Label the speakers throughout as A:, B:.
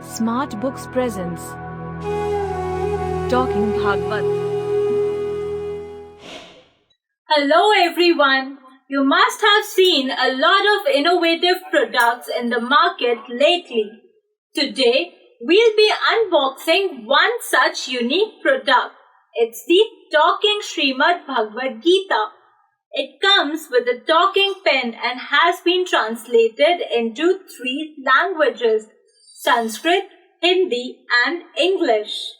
A: Smart Books presents Talking Bhagwat.
B: Hello everyone! You must have seen a lot of innovative products in the market lately. Today, we'll be unboxing one such unique product. It's the Talking Srimad Bhagwat Geeta. It comes with a talking pen and has been translated into 3 languages: Sanskrit, Hindi and English.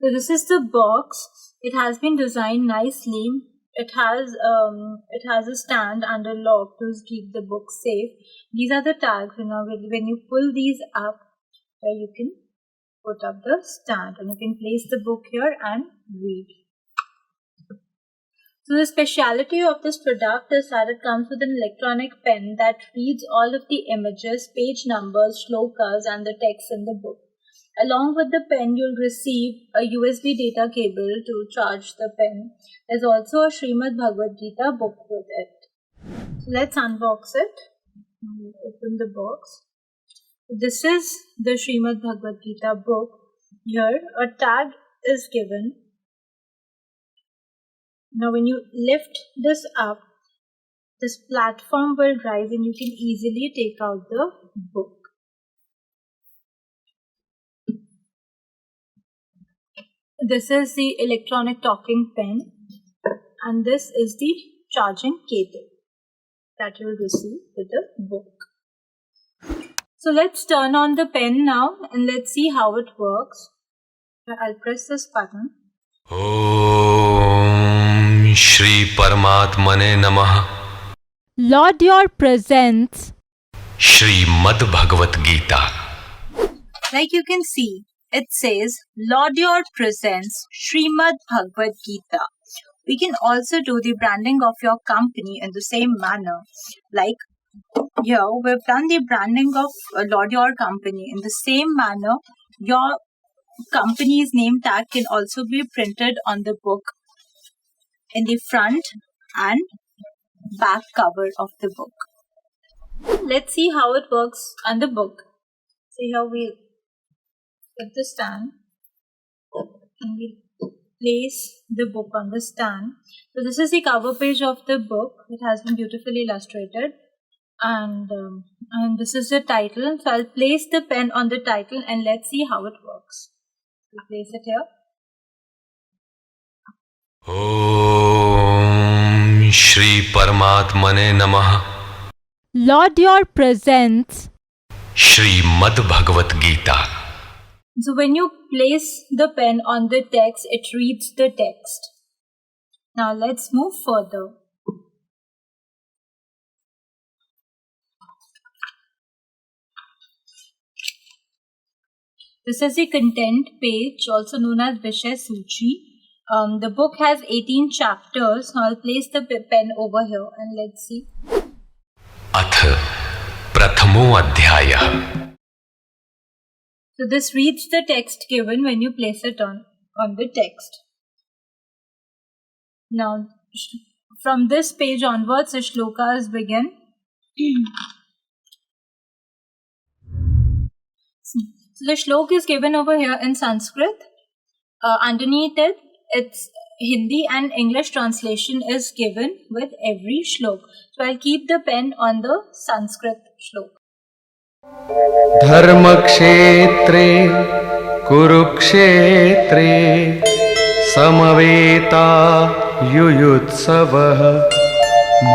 B: So this is the box. It has been designed nicely. It has a stand and a lock to keep the book safe. These are the tags. When you pull these up, you can put up the stand and you can place the book here and read. So the speciality of this product is that it comes with an electronic pen that reads all of the images, page numbers, shlokas and the text in the book. Along with the pen, you'll receive a USB data cable to charge the pen. There's also a Srimad Bhagwat Geeta book with it. So let's unbox it. Open the box. This is the Srimad Bhagwat Geeta book. Here, a tag is given. Now, when you lift this up, this platform will rise and you can easily take out the book. This is the electronic talking pen and this is the charging cable that you will receive with the book. So let's turn on the pen now and let's see how it works. I'll press this button.
C: Om Shri Paramatmane Namah.
B: Lord, your presence.
C: Srimad Bhagwat Geeta.
B: Like you can see, it says, Lord, your presence, Srimad Bhagwat Geeta. We can also do the branding of your company in the same manner. Like here, we've done the branding of Lord, your company. In the same manner, your company's name tag can also be printed on the book in the front and back cover of the book. Let's see how it works on the book. So here we get the stand and we place the book on the stand. So this is the cover page of the book. It has been beautifully illustrated and this is the title. So I'll place the pen on the title and let's see how it works. We'll place it here.
C: Om Shri Paramatmane Namah.
B: Lord, your presence.
C: Srimad Bhagwat Geeta.
B: So when you place the pen on the text, it reads the text. Now let's move further. This is the content page, also known as Vishay Suchi. The book has 18 chapters. Now I'll place the pen over here and let's see.
C: Ath Prathamo Adhyayah.
B: So this reads the text given when you place it on the text. Now from this page onwards, the shlokas begin. So the shlok is given over here in Sanskrit. Underneath it, it's Hindi and English translation is given with every shlok. So I'll keep the pen on the Sanskrit shlok.
D: धर्मक्षेत्रे कुरुक्षेत्रे समवेता युयुत्सवः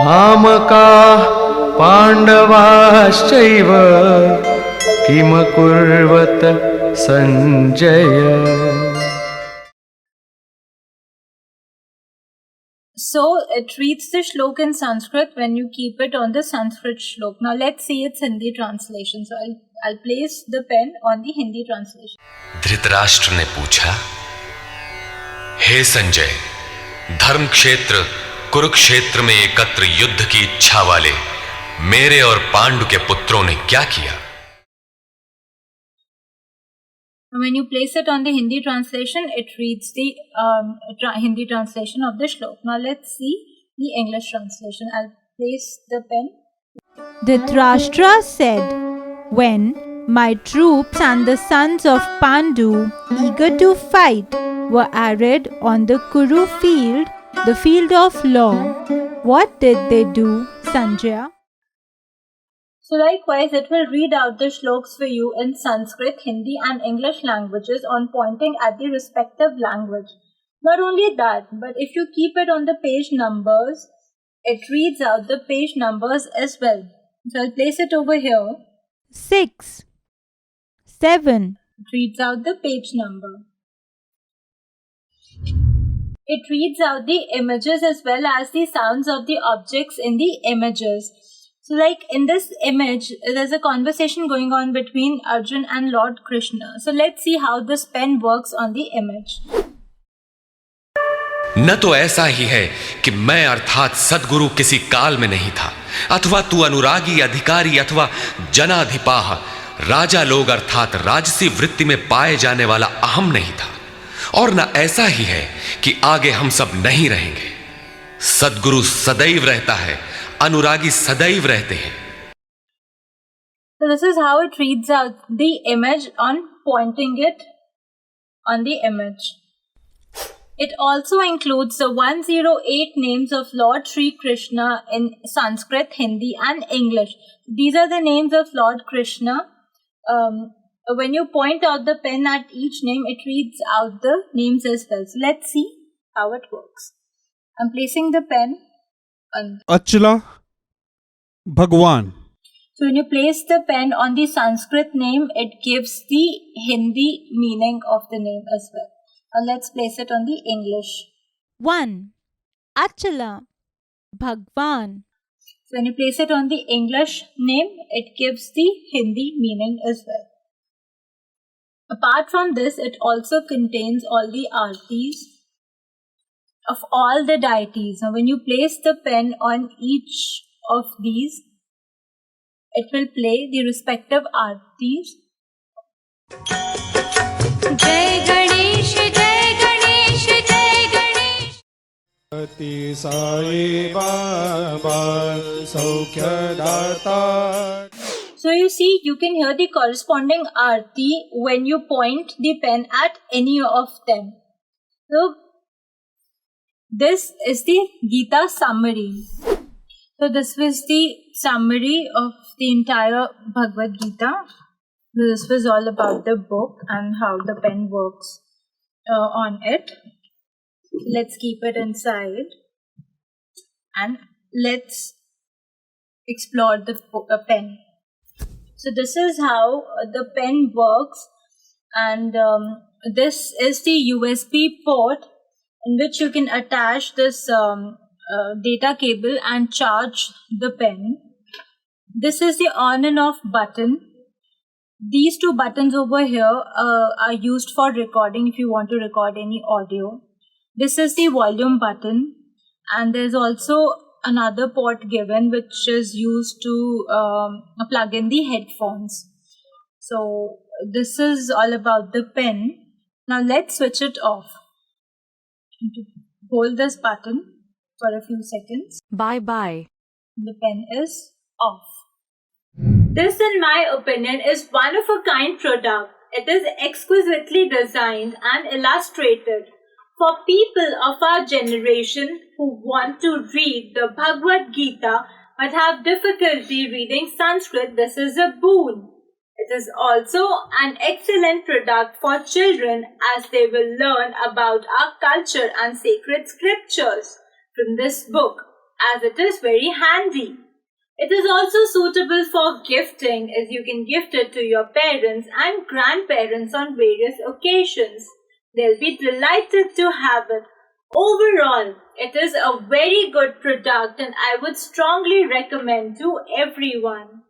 D: मामकाः पाण्डवाश्चैव किमकुर्वत Sanjay.
B: So it reads the shlok in Sanskrit when you keep it on the Sanskrit shlok. Now let's see its Hindi translation. So I'll place the pen on the Hindi translation.
C: Dhritarashtra ने पूछा, हे संजय, धर्म क्षेत्र कुरुक्षेत्र में एकत्र युद्ध की इच्छा वाले मेरे और पांडु के पुत्रों ने क्या किया?
B: When you place it on the Hindi translation, it reads the Hindi translation of the shlok. Now let's see the English translation. I'll place the pen.
E: Dhritarashtra said, when my troops and the sons of Pandu, eager to fight, were arrayed on the Kuru field, the field of law. What did they do, Sanjaya?
B: So likewise, it will read out the shloks for you in Sanskrit, Hindi and English languages on pointing at the respective language. Not only that, but if you keep it on the page numbers, it reads out the page numbers as well. So I'll place it over here.
E: 6, 7.
B: It reads out the page number. It reads out the images as well as the sounds of the objects in the images. So like in this image, there's a conversation going on between Arjun and Lord Krishna. So let's see how this pen works on the image.
C: न तो ऐसा ही है कि मैं अर्थात सद्गुरु किसी काल में नहीं था, अथवा तू अनुरागी अधिकारी अथवा जनाधिपाह राजा लोग अर्थात राजसी वृत्ति में पाए जाने वाला अहम नहीं था, और न ऐसा ही है कि आगे हम सब नहीं रहेंगे। सद्गुरु सदैव रहता है, अनुरागी सदैव रहते हैं।
B: So this is how it reads out the image on pointing it on the image. It also includes the 108 names of Lord Sri Krishna in Sanskrit, Hindi and English. These are the names of Lord Krishna. When you point out the pen at each name, it reads out the names as well. So let's see how it works. I'm placing the pen on
F: Achala Bhagwan.
B: So when you place the pen on the Sanskrit name, it gives the Hindi meaning of the name as well. Now let's place it on the English.
E: 1. Achala Bhagwan.
B: So when you place it on the English name, it gives the Hindi meaning as well. Apart from this, it also contains all the artis of all the deities. Now when you place the pen on each of these, it will play the respective artis.
G: Jai Ganesh, Jai Ganesh, Jai Ganesh.
F: Ati Sai Baba Saukhya Data.
B: So you see, you can hear the corresponding arti when you point the pen at any of them. So this is the Gita summary. So this was the summary of the entire Bhagwat Geeta. This was all about the book and how the pen works on it. Let's keep it inside and let's explore the pen. So this is how the pen works, and this is the USB port in which you can attach this data cable and charge the pen. This is the on and off button. These two buttons over here are used for recording if you want to record any audio. This is the volume button, and there's also another port given which is used to plug in the headphones. So this is all about the pen. Now let's switch it off. Hold this button for a few seconds.
A: Bye-bye.
B: The pen is off. This, in my opinion, is one of a kind product. It is exquisitely designed and illustrated. For people of our generation who want to read the Bhagwat Geeta but have difficulty reading Sanskrit, this is a boon. It is also an excellent product for children as they will learn about our culture and sacred scriptures from this book, as it is very handy. It is also suitable for gifting, as you can gift it to your parents and grandparents on various occasions. They'll be delighted to have it. Overall, it is a very good product and I would strongly recommend to everyone.